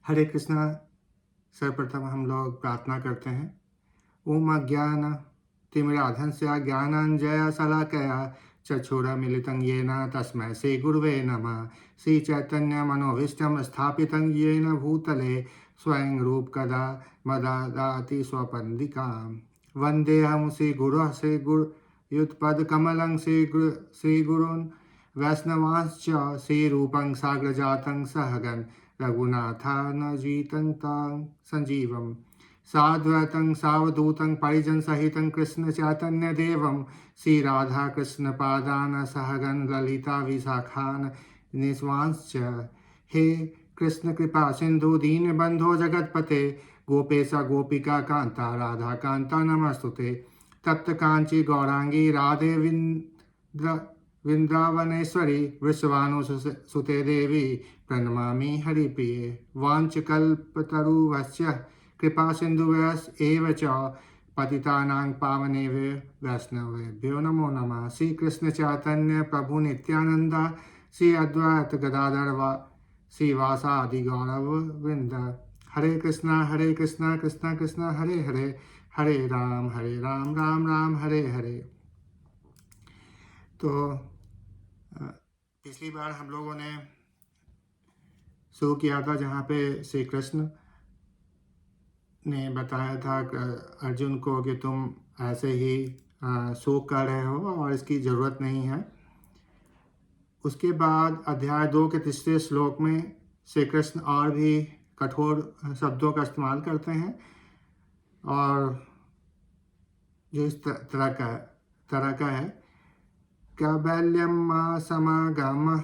हरे कृष्णा। सर्वप्रथम हम लोग प्रार्थना करते हैं। ओम अज्ञान तिमिराधस्य ज्ञानाञ्जय शलाकया चक्षुरुन्मीलितं येन तस्मै श्रीगुरवे नमः। श्रीचैतन्यमनोभीष्टं स्थापितं येन भूतले स्वयं रूपकदा मददाति स्वपन्दिकां। वन्देऽहं श्रीगुरोः श्रीगुरुयुगपदकमलं श्रीगुरून् वैष्णवांश्च श्रीरूपं साग्रजातं सहगं रघुनाथान्वितं तं सञ्जीवम् साद्वैतं सावधूतं परिजनसहितं कृष्णचैतन्यदेवं श्रीराधाकृष्णपादान् सहगण ललिता विशाखान् निस्वांश्च। हे कृष्ण कृपा सिंधु दीनबन्धो जगत्पते गोपेश गोपिका कान्ता राधा कान्ता नमस्तुते। तप्त कांची गौरांगी राधे वृंदावनेश्वरी वृषभानुसुते देवी प्रणमामि हरिप्रिये। वाञ्छकल्पतरुभ्यश्च कृपा सिन्धुभ्यश्च एव च पतितानां पावनेभ्यो वैष्णवेभ्यो नमो नमः। श्री कृष्ण चैतन्य प्रभु नित्यानंद श्री अद्वैत गदाधर श्रीवासादि गौरव वृंद। हरे कृष्णा कृष्णा कृष्णा हरे हरे, हरे राम राम राम हरे हरे। तो पिछली बार हम लोगों ने शुरू किया था जहाँ पे श्री कृष्ण ने बताया था अर्जुन को कि तुम ऐसे ही शोक कर रहे हो और इसकी ज़रूरत नहीं है। उसके बाद अध्याय 2 के तीसरे श्लोक में श्री कृष्ण और भी कठोर शब्दों का इस्तेमाल करते हैं और जो इस तरह का है। कैवल्यम समागम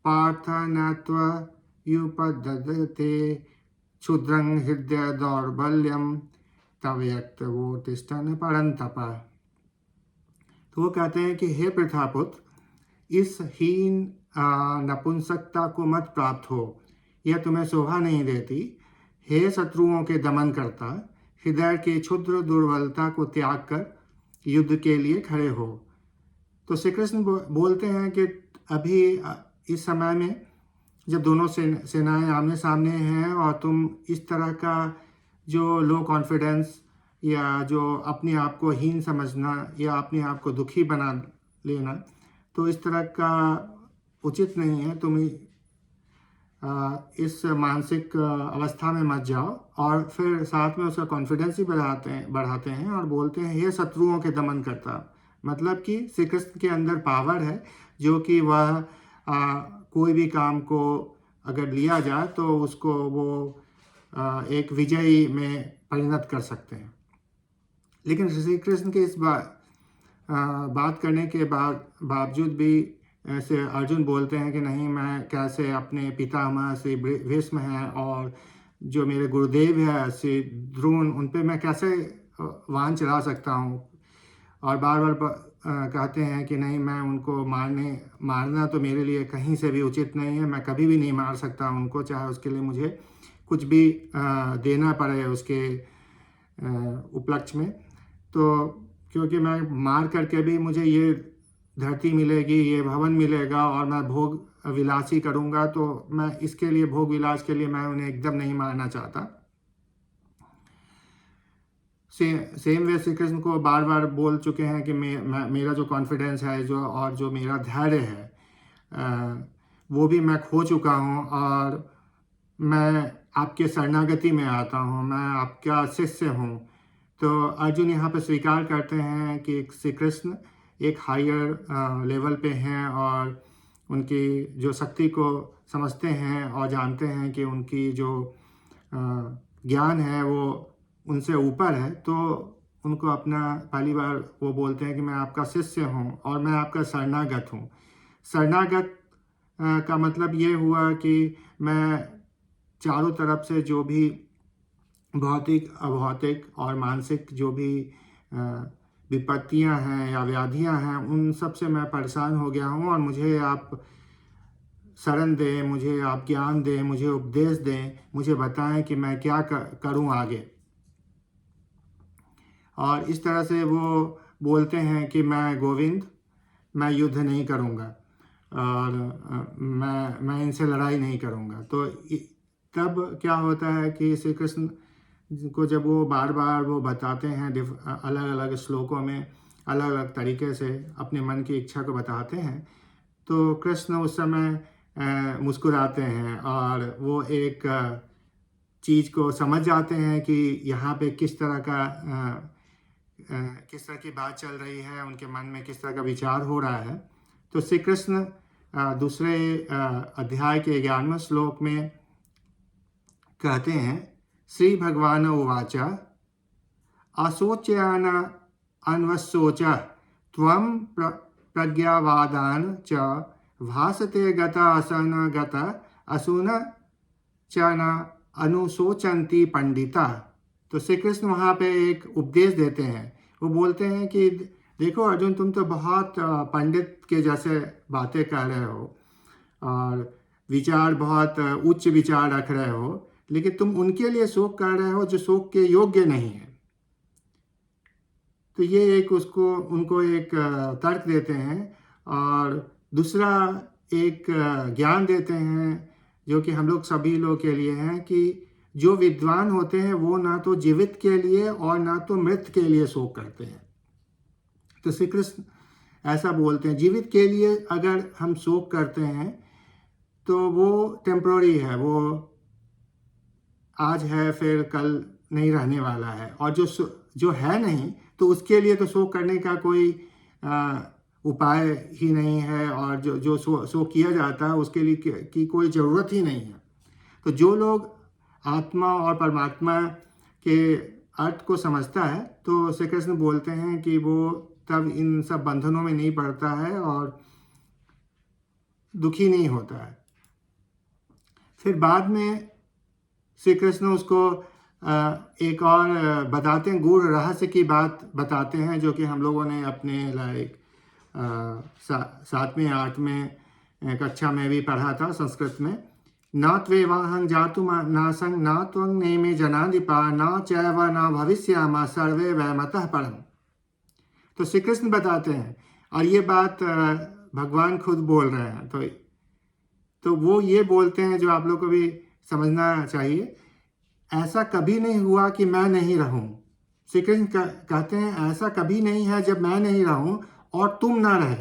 पार्थ नत्व युपदते क्षुद्रं हृदय दौर्बल्यम तव्यक्त वो तिष्ठन परंतप। तो वो कहते हैं कि हे पृथापुत्र, इस हीन नपुंसकता को मत प्राप्त हो, यह तुम्हें शोभा नहीं देती। हे शत्रुओं के दमन करता, हृदय की क्षुद्र दुर्बलता को त्याग कर युद्ध के लिए खड़े हो। तो श्री कृष्ण बोलते हैं कि अभी इस समय में जब दोनों सेनाएं आमने सामने हैं और तुम इस तरह का जो लो कॉन्फिडेंस या जो अपने आप को हीन समझना या अपने आप को दुखी बना लेना, तो इस तरह का उचित नहीं है। तुम इस मानसिक अवस्था में मत जाओ। और फिर साथ में उसका कॉन्फिडेंस ही बढ़ाते हैं और बोलते हैं ये शत्रुओं के दमन करता। मतलब कि श्री कृष्ण के अंदर पावर है जो कि वह कोई भी काम को अगर लिया जाए तो उसको वो एक विजयी में परिणत कर सकते हैं। लेकिन श्री कृष्ण के इस बात करने के बावजूद भी ऐसे अर्जुन बोलते हैं कि नहीं, मैं कैसे अपने पितामह श्री भीष्म हैं और जो मेरे गुरुदेव हैं श्री द्रोण, उन पे मैं कैसे वाहन चला सकता हूँ। और बार बार कहते हैं कि नहीं, मैं उनको मारना तो मेरे लिए कहीं से भी उचित नहीं है। मैं कभी भी नहीं मार सकता उनको, चाहे उसके लिए मुझे कुछ भी देना पड़े उसके उपलक्ष्य में। तो क्योंकि मैं मार करके भी मुझे ये धरती मिलेगी, ये भवन मिलेगा और मैं भोग विलासी करूँगा, तो मैं इसके लिए भोग विलास के लिए मैं उन्हें एकदम नहीं मारना चाहता। सेम वे श्री कृष्ण को बार बार बोल चुके हैं कि मेरा जो कॉन्फिडेंस है जो मेरा धैर्य है वो भी मैं खो चुका हूँ और मैं आपके शरणागति में आता हूँ, मैं आपका शिष्य हूँ। तो अर्जुन यहाँ पे स्वीकार करते हैं कि श्री कृष्ण एक हायर लेवल पे हैं और उनकी जो शक्ति को समझते हैं और जानते हैं कि उनकी जो ज्ञान है वो उनसे ऊपर है। तो उनको अपना पहली बार वो बोलते हैं कि मैं आपका शिष्य हूँ और मैं आपका शरणागत हूँ। शरणागत का मतलब ये हुआ कि मैं चारों तरफ से जो भी भौतिक अभौतिक और मानसिक जो भी विपत्तियां हैं या व्याधियां हैं, उन सब से मैं परेशान हो गया हूँ और मुझे आप शरण दें, मुझे आप ज्ञान दें, मुझे उपदेश दें, मुझे बताएं कि मैं क्या करूं आगे। और इस तरह से वो बोलते हैं कि मैं गोविंद, मैं युद्ध नहीं करूंगा और मैं इनसे लड़ाई नहीं करूंगा। तो तब क्या होता है कि श्री कृष्ण को जब वो बार बार वो बताते हैं अलग अलग श्लोकों में अलग अलग तरीके से अपने मन की इच्छा को बताते हैं, तो कृष्ण उस समय मुस्कुराते हैं और वो एक चीज़ को समझ जाते हैं कि यहाँ पे किस तरह की बात चल रही है, उनके मन में किस तरह का विचार हो रहा है। तो श्री कृष्ण दूसरे अध्याय के 11वें श्लोक में कहते हैं, श्री भगवान उवाच अशोच्यान अन्वशोच त्वं प्रज्ञावादान च भासते गत असन गत असून च न अनुशोचन्ति पंडिता। तो श्री कृष्ण वहाँ पे एक उपदेश देते हैं। वो बोलते हैं कि देखो अर्जुन, तुम तो बहुत पंडित के जैसे बातें कर रहे हो और विचार बहुत उच्च विचार रख रहे हो, लेकिन तुम उनके लिए शोक कर रहे हो जो शोक के योग्य नहीं है। तो ये एक उनको एक तर्क देते हैं और दूसरा एक ज्ञान देते हैं जो कि हम लोग सभी लोग के लिए हैं कि जो विद्वान होते हैं वो ना तो जीवित के लिए और ना तो मृत के लिए शोक करते हैं। तो श्री कृष्ण ऐसा बोलते हैं, जीवित के लिए अगर हम शोक करते हैं तो वो टेम्पररी है, वो आज है फिर कल नहीं रहने वाला है, और जो है नहीं तो उसके लिए तो शोक करने का कोई उपाय ही नहीं है, और जो शोक किया जाता है उसके लिए की कोई ज़रूरत ही नहीं है। तो जो लोग आत्मा और परमात्मा के अर्थ को समझता है तो श्री कृष्ण बोलते हैं कि वो तब इन सब बंधनों में नहीं पड़ता है और दुखी नहीं होता है। फिर बाद में श्री कृष्ण उसको एक और बताते हैं, गूढ़ रहस्य की बात बताते हैं जो कि हम लोगों ने अपने लाइक 7वीं 8वीं कक्षा में भी पढ़ा था संस्कृत में। न त्वेवाहं जातु नासं न त्वं नेमे जनाधिपा न चैव न भविष्यामः सर्वे वैमतः परम्। तो श्री कृष्ण बताते हैं, और ये बात भगवान खुद बोल रहे हैं। तो वो ये बोलते हैं जो आप लोग को भी समझना चाहिए, ऐसा कभी नहीं हुआ कि मैं नहीं रहूं। श्री कृष्ण कहते हैं ऐसा कभी नहीं है जब मैं नहीं रहूं और तुम ना रहे।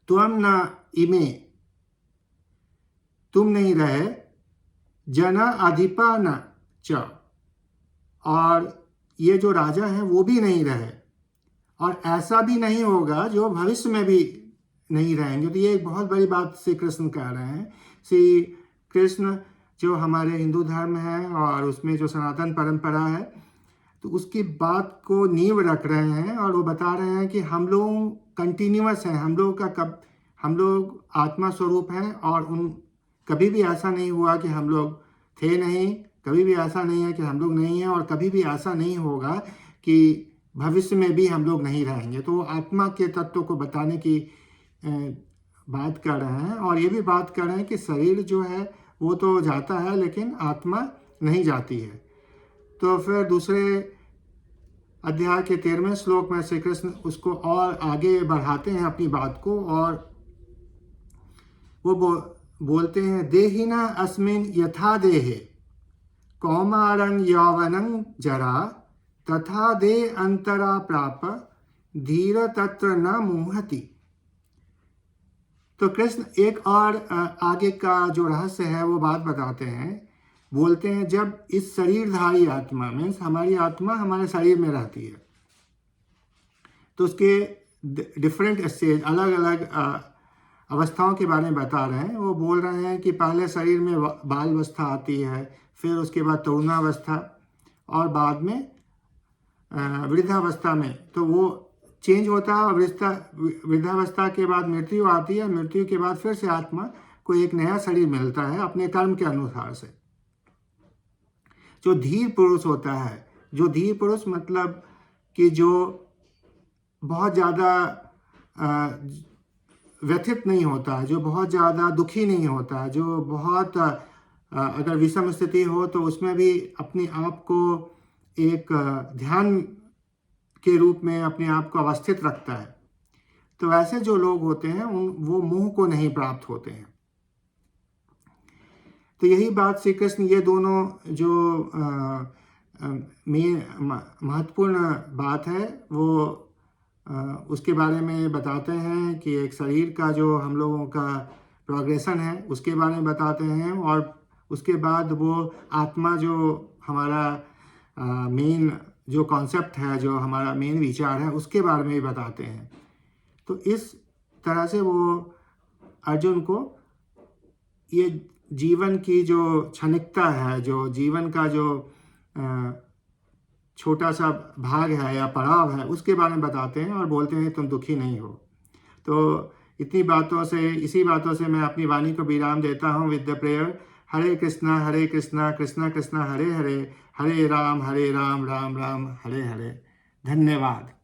त्वं न इमे, तुम नहीं रहे, जना अधिपा न च, और ये जो राजा हैं वो भी नहीं रहे, और ऐसा भी नहीं होगा जो भविष्य में भी नहीं रहेंगे। तो ये एक बहुत बड़ी बात श्री कृष्ण कह रहे हैं। श्री कृष्ण जो हमारे हिंदू धर्म है और उसमें जो सनातन परंपरा है, तो उसकी बात को नींव रख रहे हैं और वो बता रहे हैं कि हम लोग कंटिन्यूअस हैं, हम लोग आत्मा स्वरूप हैं, और कभी भी ऐसा नहीं हुआ कि हम लोग थे नहीं, कभी भी ऐसा नहीं है कि हम लोग नहीं हैं, और कभी भी ऐसा नहीं होगा कि भविष्य में भी हम लोग नहीं रहेंगे। तो आत्मा के तत्व को बताने की बात कर रहे हैं, और ये भी बात कर रहे हैं कि शरीर जो है वो तो जाता है लेकिन आत्मा नहीं जाती है। तो फिर दूसरे अध्याय के 13वें श्लोक में श्री कृष्ण उसको और आगे बढ़ाते हैं अपनी बात को, और वो बोलते हैं, देहिना अस्मिन् यथा देहे कौमारं यौवनं जरा तथा दे अंतरा प्राप धीर तत्र न मुह्यति। तो कृष्ण एक और आगे का जो रहस्य है वो बात बताते हैं। बोलते हैं जब इस शरीरधारी आत्मा में, हमारी आत्मा हमारे शरीर में रहती है, तो उसके डिफरेंट स्टेज, अलग अलग अवस्थाओं के बारे में बता रहे हैं। वो बोल रहे हैं कि पहले शरीर में बाल अवस्था आती है, फिर उसके बाद तरुणावस्था, और बाद में वृद्धावस्था में तो वो चेंज होता है, और वृद्धावस्था के बाद मृत्यु आती है, मृत्यु के बाद फिर से आत्मा को एक नया शरीर मिलता है अपने कर्म के अनुसार से। जो धीर पुरुष होता है, जो धीर पुरुष मतलब कि जो बहुत ज़्यादा व्यथित नहीं होता, जो बहुत ज़्यादा दुखी नहीं होता, जो बहुत अगर विषम स्थिति हो तो उसमें भी अपने आप को एक ध्यान के रूप में अपने आप को अवस्थित रखता है। तो ऐसे जो लोग होते हैं वो मोह को नहीं प्राप्त होते हैं। तो यही बात श्री कृष्ण ये दोनों जो मेन महत्वपूर्ण बात है वो उसके बारे में बताते हैं कि एक शरीर का जो हम लोगों का प्रोग्रेशन है उसके बारे में बताते हैं, और उसके बाद वो आत्मा जो हमारा मेन जो कॉन्सेप्ट है, जो हमारा मेन विचार है, उसके बारे में भी बताते हैं। तो इस तरह से वो अर्जुन को ये जीवन की जो क्षणिकता है, जो जीवन का जो छोटा सा भाग है या पड़ाव है, उसके बारे में बताते हैं और बोलते हैं तुम दुखी नहीं हो। तो इतनी बातों से, इसी बातों से मैं अपनी वाणी को विराम देता हूँ विद द प्रेयर हरे कृष्णा कृष्णा कृष्णा हरे हरे, हरे राम राम राम हरे हरे। धन्यवाद।